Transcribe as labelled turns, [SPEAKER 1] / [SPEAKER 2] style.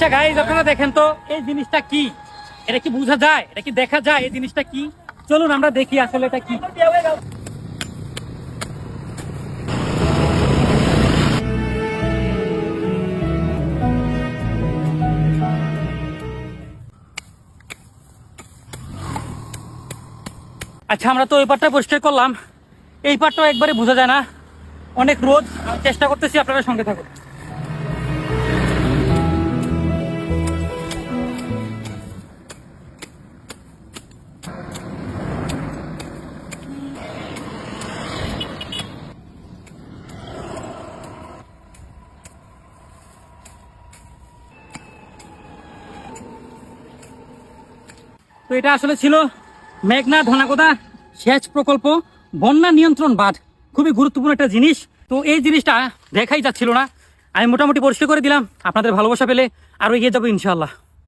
[SPEAKER 1] আচ্ছা গাইস, আপনারা দেখেন তো এই জিনিসটা কি? এটা কি বোঝা যায়? এটা কি দেখা যায়? এই জিনিসটা কি? চলুন আমরা দেখি আসলে এটা কি। আচ্ছা, আমরা তো ওই পাটটা পরিষ্কার করলাম, এই পাটটাও একবারে বোঝা যায় না, অনেক রোদ। আমি চেষ্টা করতেছি, আপনারা সঙ্গে থাকুন। তো এটা আসলে ছিল মেঘনা ধনাকোদা সেচ প্রকল্প বন্যা নিয়ন্ত্রণ বাঁধ। খুবই গুরুত্বপূর্ণ একটা জিনিস। তো এই জিনিসটা দেখাই যাচ্ছিল না, আমি মোটামুটি পরিষ্কার করে দিলাম। আপনাদের ভালোবাসা পেলে আরো এগিয়ে যাবো ইনশাআল্লাহ।